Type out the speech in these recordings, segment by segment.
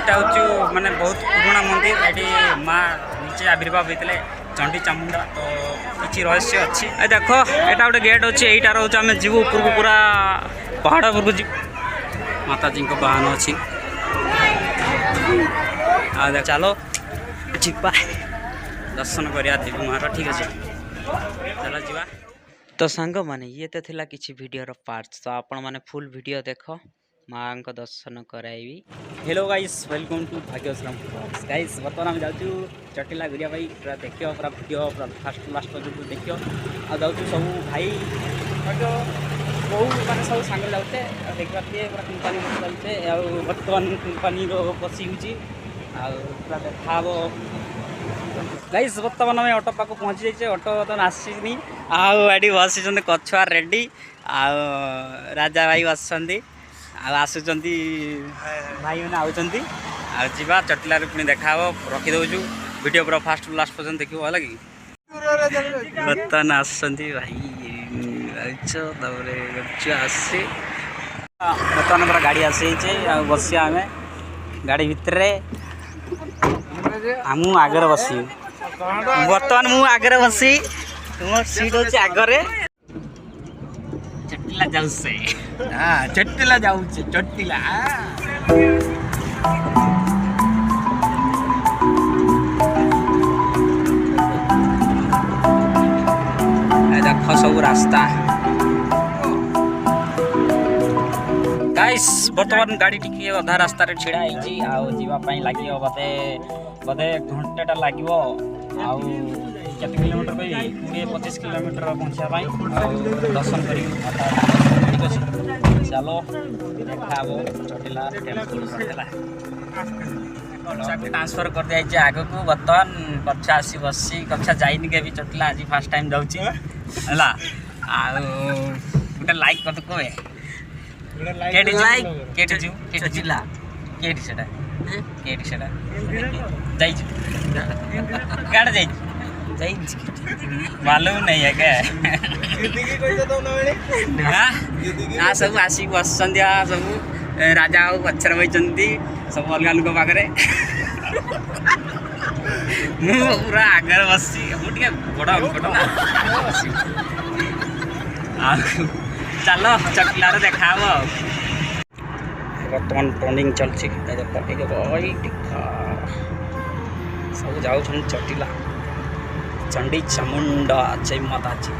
एटा हूँ माने बहुत पुराना मंदिर ये माँ नीचे आविर्भाव होते चंडी चामुंडा तो किसी रहस्य अच्छी देख एटा गोटे गेट अच्छे यहीटा रोच आम जीवु ऊपर को पूरा पहाड़ उपरको जी माताजी वाहन अच्छी चलो जीवा दर्शन करिया देवी मार ठीक अच्छे चलो जीवा। तो सांग माने ये तो थिला किछि वीडियोर पार्ट्स तो आपण माने फुल वीडियो देखो माँ को दर्शन कराइबी। Hello guys welcome to Bhagyashram guys बर्तमान हम जाऊँ चटिला गुरिया भाई पूरा देखियो पूरा वीडियो पूरा फास्ट लास्ट पर्यटन देखियो आ जाऊँ सब भाई बहु मैंने सब सांग जाऊे देखा पूरा कंपानी चलते बर्तमान कंपानी बसी पूरा देखा गाइस बर्तमान आम ऑटो पाक पहुँची जाइए ऑटो बर्तमान आसनी आड़ी बसी कछुआ रेडी राजा भाई बसुँच आसुँच भाई मैंने आउंट आवा चटिल पुणी देखा रखी दौचु वीडियो पूरा फास्ट लास्ट पर्यटन देखिए है कि बर्तमान आसुँच भाई आसी बर्तमान पूरा गाड़ी आसी बसिया आम गाड़ी भितर मु आगे बस बर्तमान मु आगे बसी तुम सीट हो आगे चटिला जाऊ से चटिला जाऊ चटिला देख सब रास्ता गाइस बर्तमान गाड़ी टी अधा रास्ता छिड़ा होगापी लगे बोधे बोधे घंटेटा लगे केत किलोमीटर कह 20-25 किलोमीटर पहुँचापी दर्शन कर ठीक अच्छे चलो देखा चटिला ट्रांसफर कर दिखाई आग को बर्तमान कक्षा आसी बसी कक्षा जाइनि के भी चटिला आज फास्ट टाइम जाऊँगी है गोटे लाइक कर कहे केटी लाइक केटी जू केटी जिला केटी सेटा केटी सेटा जाइज गाड़ जाइज जाइज मालूम नहीं है क्या हाँ सब आसिक बस सब राजा पचर बही सब अलग लोक पाखे पूरा आगे बसी मुझे बड़ अंकट ना चलो चटिलार देखा बर्तमान टर्निंग चलती सब जाऊँ चटिला चंडी चामुंडा जय माता जी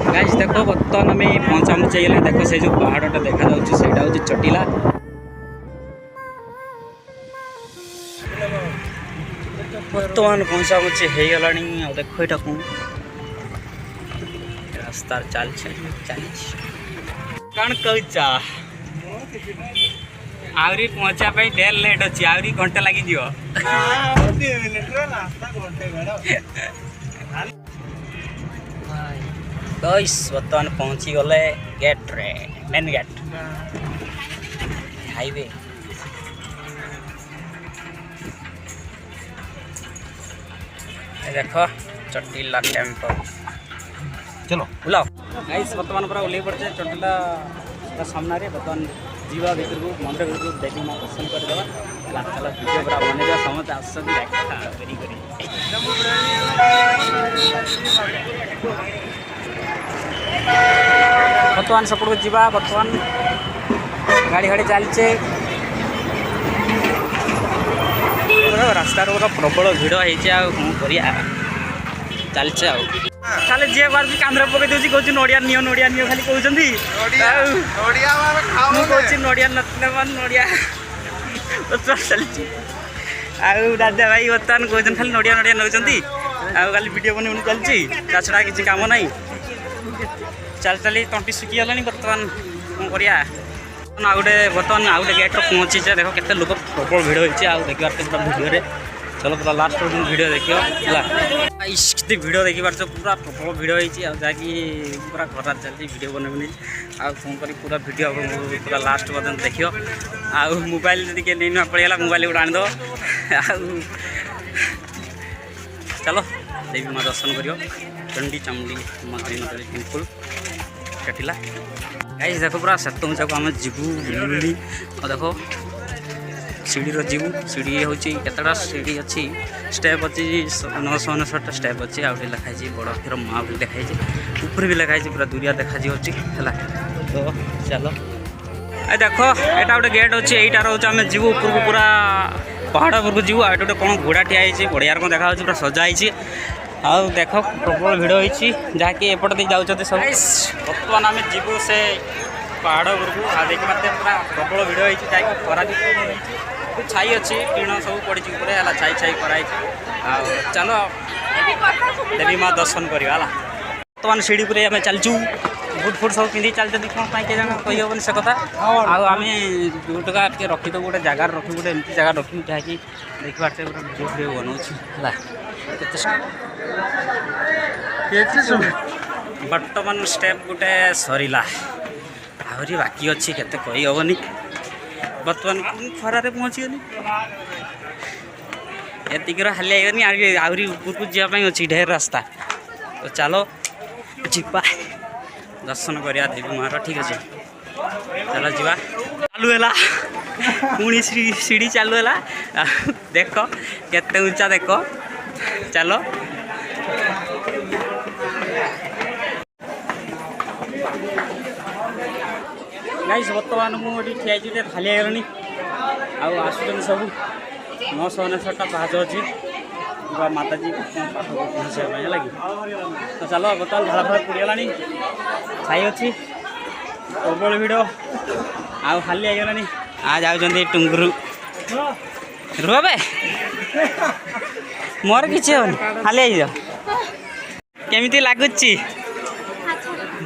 गाइस देखो बर्तमान आम पहुँचा मुझे देखो से जो पहाड़टा देखा से चटिला बर्तमान पहुँचा मुझे हो गला देखो यहाँ कौन रास्तार चल कौन कह आहरी पहुँचापी ढेर लेट अच्छी आहरी घंटे लगी गाइस बर्तमान पहुँची गले गेट रे मेन गेट हाईवे देखो चटिला टेम्पल चलो बुलाओ गाइस बर्तमान पूरा ओल्ल पड़े चटिला सामने बर्तमान जीवा भर को मंदिर भर को देखी माँ दर्शन करदे चलो वीडियो पूरा बनेगा समस्त आसती बर्तमान सपोर्ट को जीवा बर्तमान गाड़ी गाड़ी चलचे रास्ता प्रबल भिड़ होती चलचे खाली जी बार भी कांद्र पकई दूसरी कहूँ नड़िया नियो खाली कहते नड़िया नड़िया चलती राजा भाई बर्तमान कहते खाली नड़िया नौकरी खाली वीडियो बन चलती ता छड़ा किसी काम ना चल चली तंटी सुखी गलानी बर्तमान कौन करिया गोटे बर्तमान आउ गोटे गेट पहुँचीचे देख के लोक प्रबल भिड़ होती देखा पूरा वीडियो चलो पूरा लास्ट वीडियो देखियो है वीडियो देखी पार्छ पूरा प्रबल भिड़ होती जहाँकि पूरा खराब चलती वीडियो बनबनी फोन कर पूरा वीडियो पूरा लास्ट पर्यटन देखियो मोबाइल जब नहीं नुआ पड़ेगा मोबाइल गोटे आनीद चलो देवी माँ दर्शन कर चंडी चामुंडी माता टेम्पल चटिला गाइस देखो पूरा सेत ऊँचा को आम जीवु बुली देखो सीढ़ी जीवु सीढ़ी हूँ केतटा सीढ़ी अच्छी स्टेप अच्छी 999 स्टेप अच्छी आउ लिखाई बड़ अक्षर माँ भी लिखाई ऊपर भी लिखाई पूरा दुनिया देखा है तो चलो ए देख यहाँ गोटे गेट अच्छे यहीटा रोचे आम जीव ऊपर को पूरा पहाड़ उपरको जीव आठ गोटे कौन घोड़ा ठिया बढ़िया कौन देखा पूरा सजाई आउ देख प्रबल भिड़ होती जहाँकि एपट दे जाऊँ सब बर्तमान आम जीवु से पहाड़ उपरको देखिए पूरा प्रबल भिड़ होती जहाँकि खरा छाई अच्छी टीण सब पड़ी छाई छाई कराई चलो देवी माँ दर्शन करवा बर्तमान सीढ़ी पर आम चलचु बुट फुट सब पिंधि चलते कौन कहीं कही हेन से कथा आम दुटका रखीद गोटे जगार रखी गोटे एमती जगह रखी जहाँकि देखा वीडियो बनाऊँ बर्तमान स्टेप गोटे सरला आहरी बाकी अच्छी केते कही हेनी बर्तमान खरारे पहुँचीगली एतिकर हालिया गनी आहरी ऊपर को जावाई अच्छी ढेर रास्ता तो चलो जीवा दर्शन करिया देवी माँ ठीक अच्छे चलो जीवा चालू है पुणी सीढ़ी चालू है देख केते ऊंचा देख चलो गाइस बर्तमान मुझे ठिया खाली गलनी आसुन सब 999 पाहाच अच्छी माताजी पहुँचा लगे तो चलो बर्तमान झाड़ा फाड़ पड़गला छाई अच्छी प्रबल भिड़ आउ खाली गलानी आ जाऊँ टुंगुरु रुहे मोर किसी खाली केमी लगुच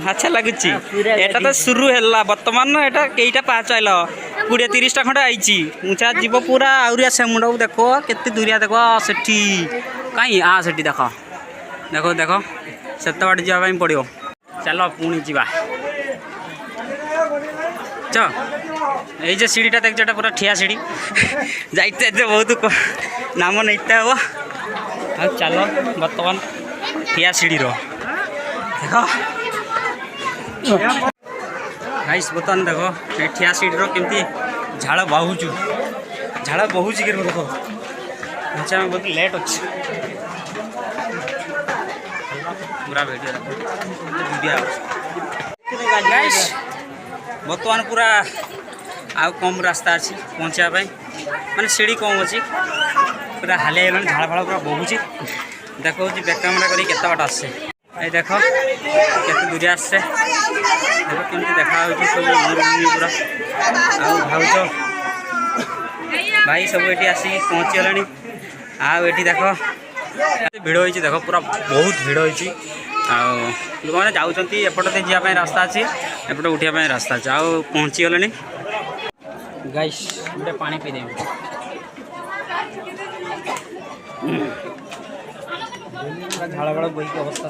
अच्छा लगुच एटा तो शुरू है बर्तमान एटा कईटा पाँच आइल 20-30 खंड आई ऊँचा जीव पूरा आहरी आसे मुंड को देख केते दूरिया देख से कहीं से देख देख देख से बाटे जावाई पड़ो चलो पुणी जा ये सीढ़ीटा देख पूरा ठिया सीढ़ी जाते बहुत नाम नईते हम आ चलो बर्तमान ठिया सीढ़ी देख गाइस बर्तमान देख ये ठिया सीढ़ी केमती झाड़ बहुचु झाड़ बहुची देख अच्छा बहुत लेट अच्छे पूरा वीडियो गाइस बर्तमान पूरा आउ कम रास्ता अच्छी पहुँचापी माने सीढ़ी कम अच्छी पूरा हालिया झाड़ फाड़ पूरा बहुची देखो बैक कैमेरा कर बाट आसे ये देख केते दूरिया आसे देख केमती देखा सब पूरा भाज भाई सब ये आसिक पहुँचीगला आठी देख भिड़ होती देख पूरा बहुत भिड़ होती लोक मैंने जाऊँच एपटे जावाई रास्ता अच्छी एपटे उठापी रास्ता अच्छे आउ पहुँची गले गाइस गोटे पानी पीदेवी झाड़ फाड़ बोक अवस्था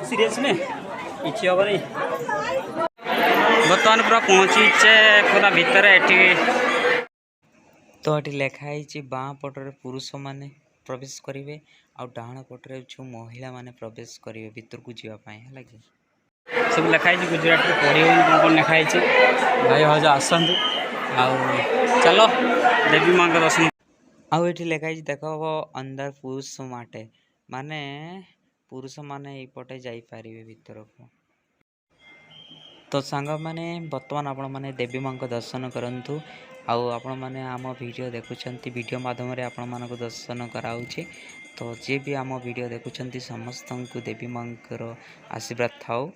सीरीयस ने किसी हम नहीं बर्तमान पूरा पहुँचीचे पूरा भितर एटी तो ये लिखाई बाँ पटरे पुरुष माने प्रवेश करेंगे आउ डाण पटरे जो महिला माने प्रवेश करेंगे भीतर को जावाई है लगे सब लिखाई गुजरात में पढ़ी कौन लिखाई भाई भाज आसतु चलो देवी माँ का दर्शन आउ ये लिखाई देख अंदर पुरुष माटे माने पुरुष माने यपटे जापारे भीतर को तो सांग मैंने बर्तमान आपण मैंने देवी माँ को दर्शन करूँ आउ आपण मैंने आम वीडियो देखुंत वीडियो माध्यम आपण मानक दर्शन कराऊँचे तो जे भी आम वीडियो देखुंत समस्त को देवी माँ आशीर्वाद थाओ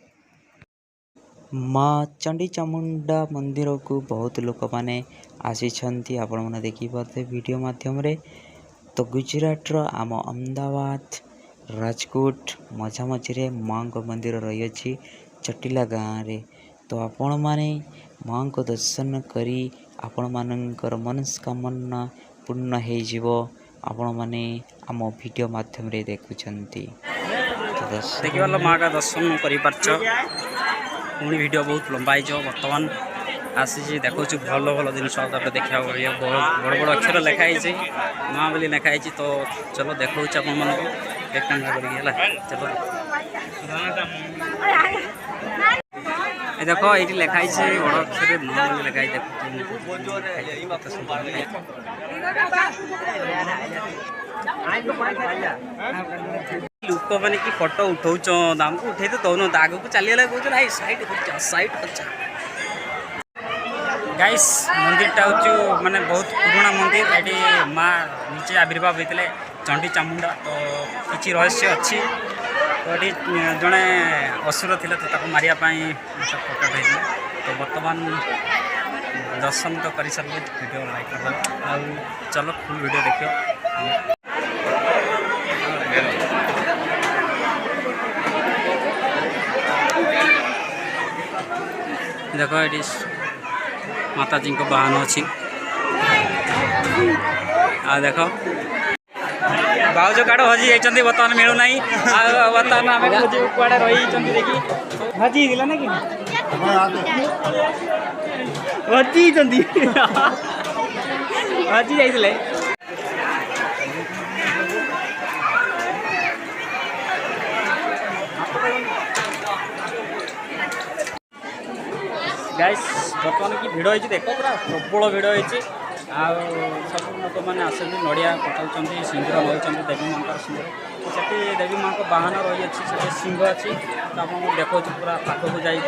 माँ चंडी चामुंडा मंदिर को बहुत लोक मैंने आसी आपण मैंने देखिपारे वीडियो माध्यम तो गुजरात आम अहमदाबाद राजकोट मझामझी माँ को मंदिर रही अछि चटिला गाँव रे तो आपण मैंने माँ को दर्शन करी आपण मानकर मनस्कामना पूर्ण हो आपण मैंने आम वीडियो माध्यम रे देखुंती देखिए माँ का दर्शन कर पुणी वीडियो बहुत लंबा हो बर्तमान आसी देखो भल भल जिन देखा बड़ बड़ अक्षर लिखाई माँ बोली लिखाई तो चलो देखा अपन मन चलो ए देखो ये लिखाई से बड़ अक्षर नो लिखाई देखो लोक मैंने कि फोटो उठाऊच आमको उठे तो दौन आग को चलीगला कह सैड अच्छा गाइस मंदिरटा हूँ माने बहुत पुराना मंदिर ये माँ नीचे आविर्भाव होते चंडी चामुंडा तो किसी रहस्य अच्छी तो ये जड़े असुर थी तो मारिया प्रकट होता तो बर्तमान दर्शन तो कर सारे वीडियो लाइक कर चलो फुल वीडियो देखियो देखो ये माताजी को वाहन अच्छी आ देखो भाज काड़ हजि जाइए बर्तमान मिलूना बर्तमान आम कड़े रही देखी हजि ना कि हजि हजि जाइए गाइस बर्तमान की भिड़ होती देख पूरा प्रबल भिड़ होती सब लोक मैंने आस नड़िया पकाउं सिंदूर नौ देवी माँ सिंदूर से देवी माँ को बाहन रही है सिंह अच्छी तो आप देखा पूरा पाखक जाइए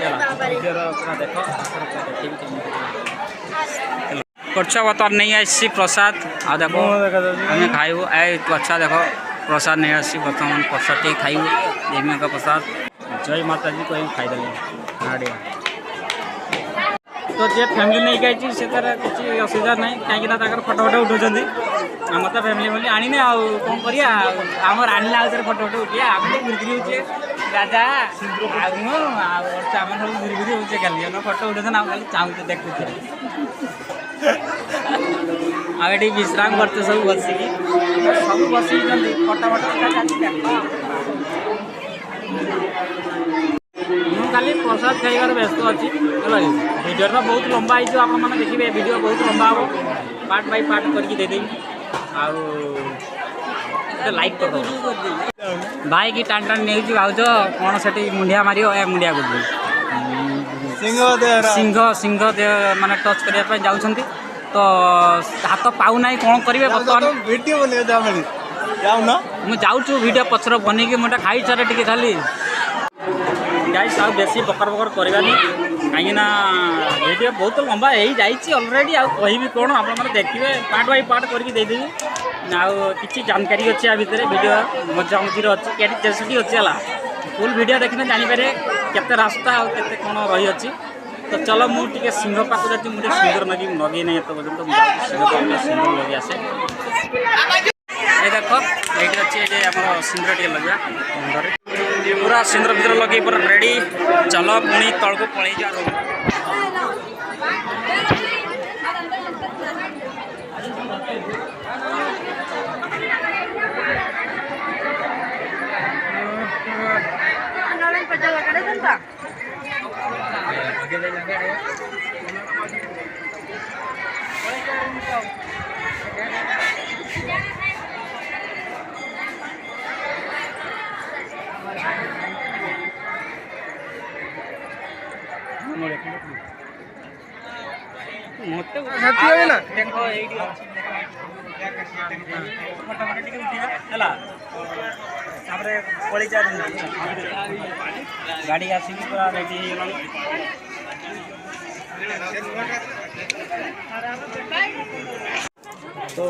पूरा देख करछा बर्तमान नहीं आसी प्रसाद आ देखो आम खाइबू अच्छा देखो प्रसाद नहीं आसी बर्तमान प्रसाद टे खाइबू देवी माँ का प्रसाद जय माता जी को खाईदे नाड़िया तो जे फैमिली नहीं गई से किसी असुविधा नहीं कहीं फोटो फोटो उठाऊँ आम तो फैमिली बोली आने कौन करिया आम आनला आउे फोटो फोटो उठिया आम घुरी होचे राजा आम सब घुरी होचे खाली फोटो उठे आम खाली चाहूँ देखुचे आगे विश्राम करते सब बसिकी सब बस फोटो फोटो खाली प्रसाद खाइबार व्यस्त अच्छी भिडियो तो बहुत लंबा हो आपने देखिए वीडियो बहुत लंबा हम पार्ट बाय पार्ट करके देदेवी लाइक कर भाई की टाण टाण नहीं भाज कौन से मुंडिया मार मुंडिया कर सिंह सिंह माने टच करने जाऊँ तो हाथ पाऊना कौन करेंगे बर्तमान मुझे जाऊँ वीडियो पचर बनईकि मुझे खाई सारे टे खाली गाइस आ बेसी बकर बकर करवानी कहीं वीडियो बहुत लंबा हो जाइए अलरेडी आबी कौन आप देखिए पार्ट बाय पार्ट करके देदेवी किसी जानकारी अच्छी आ भितर वीडियो मजा मजिर अच्छी क्या चेसटी अच्छी है फुल वीडियो देखने जानीपर केते रास्ता आते कौन रही अच्छी तो चलो मुझे सिंह पाक जाती मुझे सिंदूर नगी नगे नहीं तो पर्यटन सिंदूर लगे आसे ये देख ये अच्छे आम सिंदूर टे लगे मुंडे पूरा सिंदूर भितर लगे पूरा रेडी चलो पुणी तल को पलि जा मत देखो पलि जा गाड़ी आसिक पूरा रेडी तो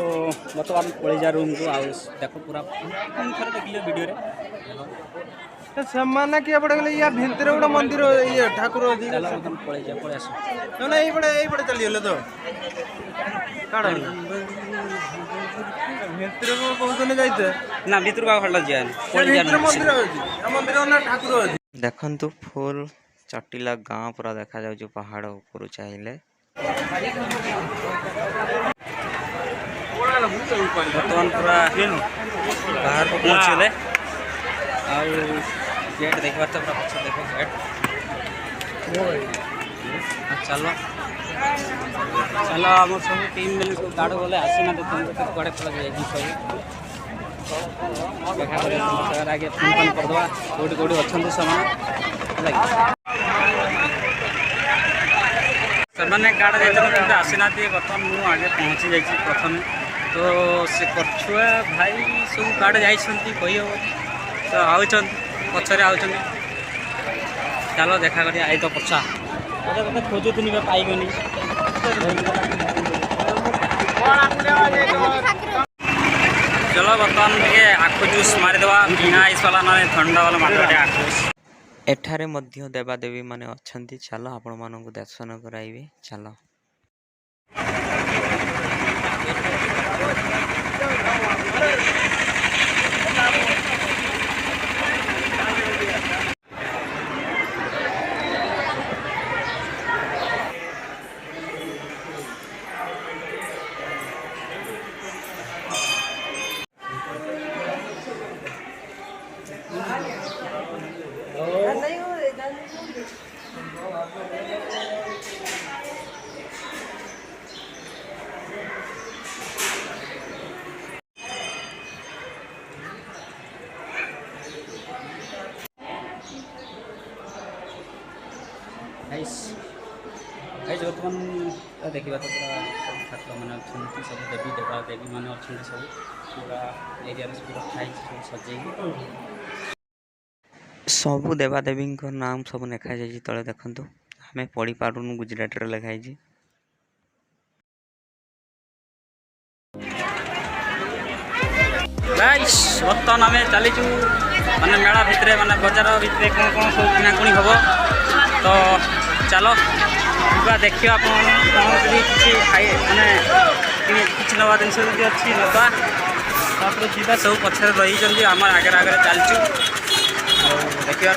बर्तमान पलि जा रूम को देखो पूरा थे देखिए वीडियो सम्मान किया पड़े या भितर गोटे मंदिर ये ठाकुर पलि आस ना ये चलीगले तो भितर को कहते जाइए ना भितर का हल्ला मंदिर मंदिर ठाकुर देखंतु फुल चटिला गाँ पूरा देखा जाउछ पहाड़ ऊपर चाहिए बर्तमान पूरा बाहर को पहुँचले गेट देखा तो पूरा पक्ष देखो गेट चलो चलो आम सब टीम मिल गाड़ गले आसीना देखते कड़े पड़ा जाए देखा आगे फोन फोन करदे कौटी कौटी अच्छा से ସେମାନେ ଗାର୍ଡ଼ ଯାଇଛନ୍ତି କିନ୍ତୁ ଆସିନାହାନ୍ତି। ବର୍ତ୍ତମାନ ମୁଁ ଆଗେ ପହଞ୍ଚି ଯାଇଛି ପ୍ରଥମେ। ତ ସେ ପଛୁଆ ଭାଇ ସବୁ ଗାର୍ଡ଼ ଯାଇଛନ୍ତି କହିହେବ ତ ଆଉଛନ୍ତି ପଛରେ ଆଉଛନ୍ତି। ଚାଲ ଦେଖା କରିବା। ଏଇ ତ ପଛା ମୋତେ ଖୋଜୁଥିଲି ପାଇଗନି। चलो बर्तमान टे आखु जूस मारिदेवा बिना आइस वाला ना ठंडा वाला मारिदेवा आखु जूस। एठारे मध्य देवादेवी माने अछंती। चलो आपण मानकु दर्शन कराइबे। चलो बर्तमान देखा तो पूरा ठाकुर मैंने अच्छा सब देवी देवा देवी मैंने अच्छा सब पूरा एरिया पूरा खाई सब सजे सबु देवादेवी नाम सब लिखा जाए तले देखु। आम पढ़ी पारुनु गुजरात रे लिखाई। बर्तमान आम चलीचु माने मेला भितर माने बजार भितर कौन कौन सब किनाकुणी हम तो चलो देखिए कौन किसी खाए मैंने किसी नवा जिन अच्छी नवा सब पछे रही आम आगे आगे चलचु देखिए